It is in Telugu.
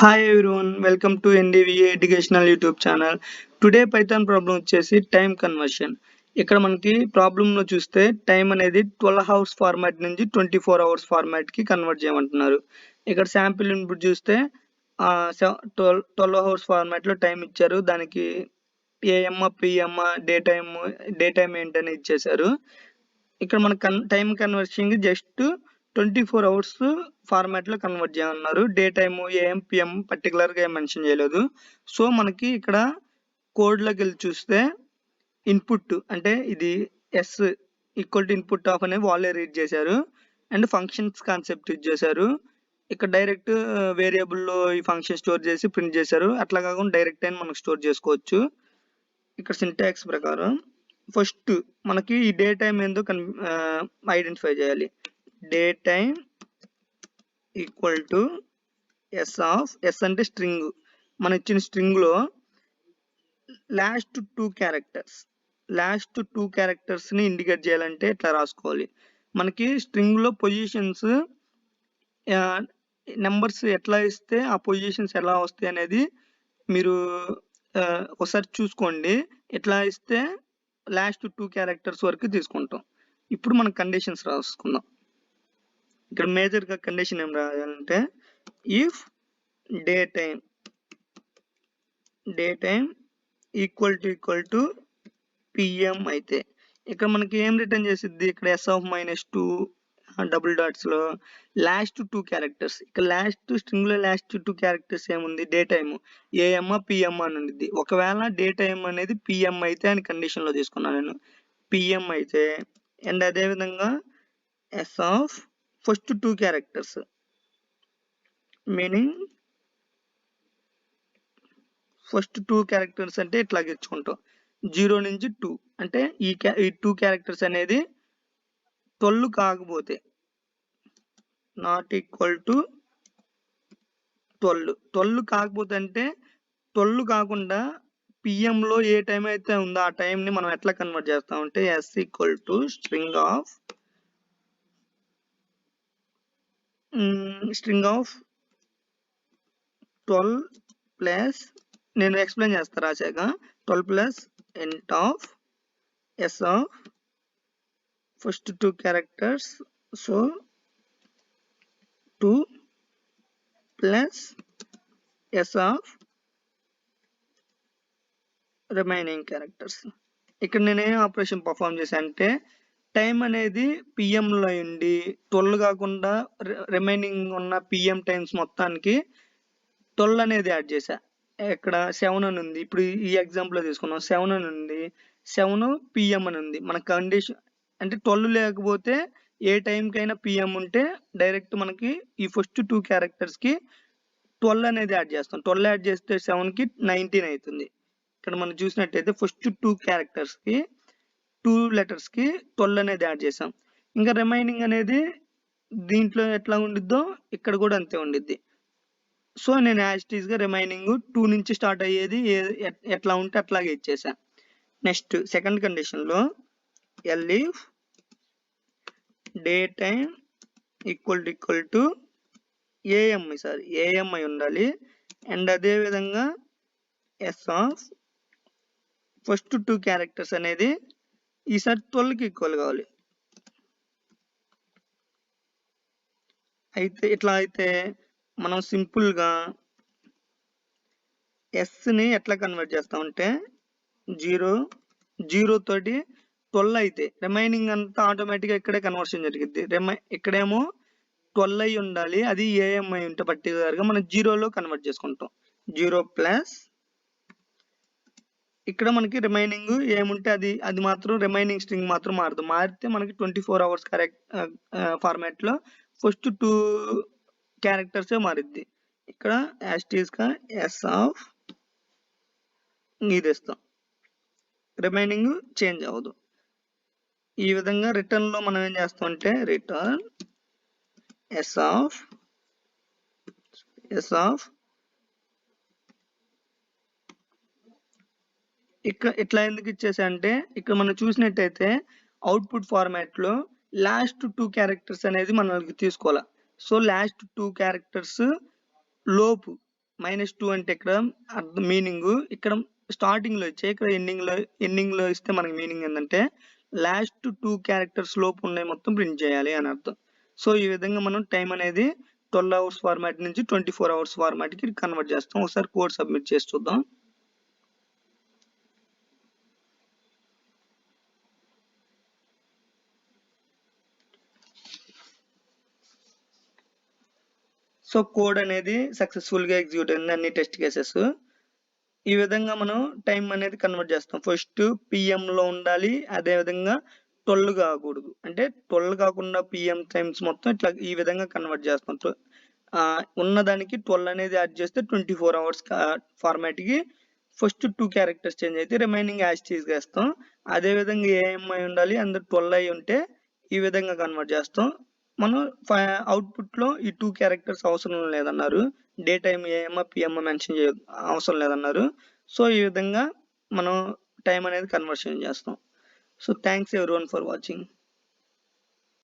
Hi everyone, welcome to NDVA educational YouTube channel. Today Python problem వచ్చేసి టైం కన్వర్షన్. ఇక్కడ మనకి ప్రాబ్లంలో చూస్తే టైం అనేది 12 అవర్స్ ఫార్మాట్ నుంచి 24 అవర్స్ ఫార్మాట్ కి కన్వర్ట్ చేయమంటున్నారు. ఇక్కడ శాంపిల్ ఇన్పుట్ చూస్తే 12 అవర్స్ ఫార్మాట్ లో టైం ఇచ్చారు. దానికి ఏఎం పిఎం డే టైం ఏంటని ఇచ్చేసారు. ఇక్కడ మన time conversion just 24 hours format లో కన్వర్ట్ చేయమన్నారు. Day time AM PM particular గా మెన్షన్ చేయలేదు. సో మనకి ఇక్కడ కోడ్ లోకి వెళ్ళి చూస్తే ఇన్పుట్ అంటే ఇది s equal to input of అనేది వాళ్ళే రీడ్ చేశారు. అండ్ ఫంక్షన్స్ కాన్సెప్ట్ యూజ్ చేశారు. ఇక్కడ డైరెక్ట్ వేరియబుల్లో ఈ ఫంక్షన్ స్టోర్ చేసి ప్రింట్ చేశారు. అట్లా కాకుండా డైరెక్ట్ అయినా మనకు స్టోర్ చేసుకోవచ్చు. ఇక్కడ సింటాక్స్ ప్రకారం ఫస్ట్ మనకి ఈ డే టైం ఏందో ఐడెంటిఫై చేయాలి. Day time equal to s అంటే స్ట్రింగ్. మన ఇచ్చిన స్ట్రింగ్ లో లాస్ట్ టూ క్యారెక్టర్స్ ని ఇండికేట్ చేయాలంటే ఇట్లా రాసుకోవాలి. మనకి స్ట్రింగ్ లో పొజిషన్స్ నెంబర్స్ ఎట్లా ఇస్తే ఆ పొజిషన్స్ ఎలా వస్తాయి అనేది మీరు ఒకసారి చూసుకోండి. ఎట్లా ఇస్తే లాస్ట్ 2 క్యారెక్టర్స్ వరకు తీసుకుంటాం. ఇప్పుడు మనం కండిషన్స్ రాసుకుందాం. ఇక్కడ మేజర్ గా కండిషన్ ఏం రాయాలంటే if day time equal to PM అయితే ఇక్కడ మనకి ఏం రిటర్న్ చేసిద్ది, ఇక్కడ S(-2) డబుల్ డాట్స్ లో లాస్ట్ 2 క్యారెక్టర్స్. ఇక్కడ స్ట్రింగ్ లో లాస్ట్ 2 క్యారెక్టర్స్ ఏముంది, డే టైమ్ ఏఎం పిఎం అని ఉంది. ఒకవేళ డే టైం అనేది పిఎం అయితే అని కండిషన్ లో తీసుకున్నాను నేను. పిఎం అయితే అండ్ అదే విధంగా first 2 characters meaning first 2 characters అంటే ఇట్లా ఇచ్చుకుంటాం 0 నుంచి 2 అంటే ఈ 2 క్యారెక్టర్స్ అనేది 12 కాకపోతే నాట్ ఈక్వల్ టు 12 కాకపోతే అంటే 12 కాకుండా పిఎం లో ఏ టైం అయితే ఉందో ఆ టైం ని మనం ఎట్లా కన్వర్ట్ చేస్తామంటే s equal to string of 12 plus నేను ఎక్స్ప్లెయిన్ చేస్తా రాశాక 12 plus int of s of first 2 characters. So 2 plus s of remaining characters. ఇక్కడ నేను ఏం ఆపరేషన్ పర్ఫామ్ చేశాను అంటే టైం అనేది పిఎం లో ఉండి 12 కాకుండా రిమైనింగ్ ఉన్న పిఎం టైమ్స్ మొత్తానికి 12 అనేది యాడ్ చేశా. ఇక్కడ 7 అని ఉంది. ఇప్పుడు ఈ ఎగ్జాంపుల్ లో తీసుకున్నాం 7 అని ఉంది, 7 పిఎం అని ఉంది. మన కండిషన్ అంటే 12 లేకపోతే ఏ టైంకైనా పిఎం ఉంటే డైరెక్ట్ మనకి ఈ ఫస్ట్ 2 క్యారెక్టర్స్ కి 12 అనేది యాడ్ చేస్తాం. 12 యాడ్ చేస్తే 7 కి 19 అవుతుంది. ఇక్కడ మనం చూసినట్టయితే ఫస్ట్ 2 క్యారెక్టర్స్ కి 2 లెటర్స్ కి 12 అనేది యాడ్ చేసాం. ఇంకా రిమైనింగ్ అనేది దీంట్లో ఎట్లా ఉండిద్దో ఇక్కడ కూడా అంతే ఉండిద్ది. సో నేను యాజ్ ఇట్ ఈస్ గా రిమైనింగ్ 2 నుంచి స్టార్ట్ అయ్యేది ఎట్లా ఉంటే అట్లాగే ఇచ్చేసా. నెక్స్ట్ సెకండ్ కండిషన్ లో if day time equal to AM అయి ఉండాలి. అండ్ అదే విధంగా ఎస్ ఆఫ్ ఫస్ట్ 2 క్యారెక్టర్స్ అనేది ఈసారి 12 కి ఈక్వల్ కావాలి. అయితే ఇట్లా అయితే మనం సింపుల్ గా ఎస్ ని ఎట్లా కన్వర్ట్ చేస్తామంటే 0 తోటి 12 అయితే రిమైనింగ్ అంతా ఆటోమేటిక్ గా ఇక్కడే కన్వర్షన్ జరిగింది. ఇక్కడేమో 12 అయి ఉండాలి, అది ఏఎం అయి ఉంటే పర్టికులర్ గా మనం 0లో కన్వర్ట్ చేసుకుంటాం. 0 ప్లస్ ఇక్కడ మనకి రిమైనింగ్ ఏముంటే అది మాత్రం రిమైనింగ్ స్ట్రింగ్ మాత్రం మారదు. మారితే మనకి 24 అవర్స్ కరెక్ట్ ఫార్మాట్ లో ఫస్ట్ 2 క్యారెక్టర్స్ మారిద్ది. ఇక్కడ యాస్టీస్ గా ఎస్ ఆఫ్ ఇది ఇస్తాం, రిమైనింగ్ చేంజ్ అవ్వదు. ఈ విధంగా రిటర్న్ లో మనం ఏం చేస్తాం అంటే రిటర్న్ ఎస్ ఆఫ్ ఇక్కడ ఇట్లా ఎందుకు ఇచ్చేసా అంటే ఇక్కడ మనం చూసినట్టయితే అవుట్పుట్ ఫార్మాట్ లో లాస్ట్ 2 క్యారెక్టర్స్ అనేది మనకి తీసుకోవాలి. సో లాస్ట్ 2 క్యారెక్టర్స్ లోపు -2 అంటే ఇక్కడ అర్థం మీనింగ్ ఇక్కడ స్టార్టింగ్‌లో ఇచ్చాయి. ఇక్కడ ఎండింగ్‌లో ఇస్తే మనకి మీనింగ్ ఏందంటే లాస్ట్ 2 క్యారెక్టర్స్ లోపు ఉన్నయి మొత్తం ప్రింట్ చేయాలి అని అర్థం. సో, ఈ విధంగా మనం టైమ్ అనేది 12 అవర్స్ ఫార్మాట్ నుంచి 24 అవర్స్ ఫార్మాట్‌కి కన్వర్ట్ చేస్తాం. ఒకసారి కోడ్ సబ్మిట్ చేసి చూద్దాం. సో, కోడ్ అనేది సక్సెస్‌ఫుల్‌గా ఎగ్జిక్యూట్ అయింది అన్ని టెస్ట్ కేసెస్. ఈ విధంగా మనం టైమ్ అనేది కన్వర్ట్ చేస్తాం. ఫస్ట్ పీఎంలో ఉండాలి. అదే విధంగా 12 కాకూడదు. అంటే 12 కాకుండా పీఎం టైమ్స్ మొత్తం ఇట్లా ఈ విధంగా కన్వర్ట్ చేస్తాం. ఉన్నదానికి 12 అనేది యాడ్ చేస్తే 24 అవర్స్ ఫార్మాట్‌కి ఫస్ట్ 2 క్యారెక్టర్స్ చేంజ్ అయితే రిమైనింగ్ యాజ్ టీజ్‌గా ఇస్తాం. అదే విధంగా ఏఎంఐ ఉండాలి. అందులో 12 అయి ఉంటే ఈ విధంగా కన్వర్ట్ చేస్తాం. మనం అవుట్‌పుట్‌లో ఈ 2 క్యారెక్టర్స్ అవసరం లేదన్నారు. డే టైమ్ ఏఎంఆ, పీఎంఆ మెన్షన్ అవసరం లేదన్నారు. సో, ఈ విధంగా మనం టైమ్ అనేది కన్వర్షన్ చేస్తాం. So, thanks everyone for watching.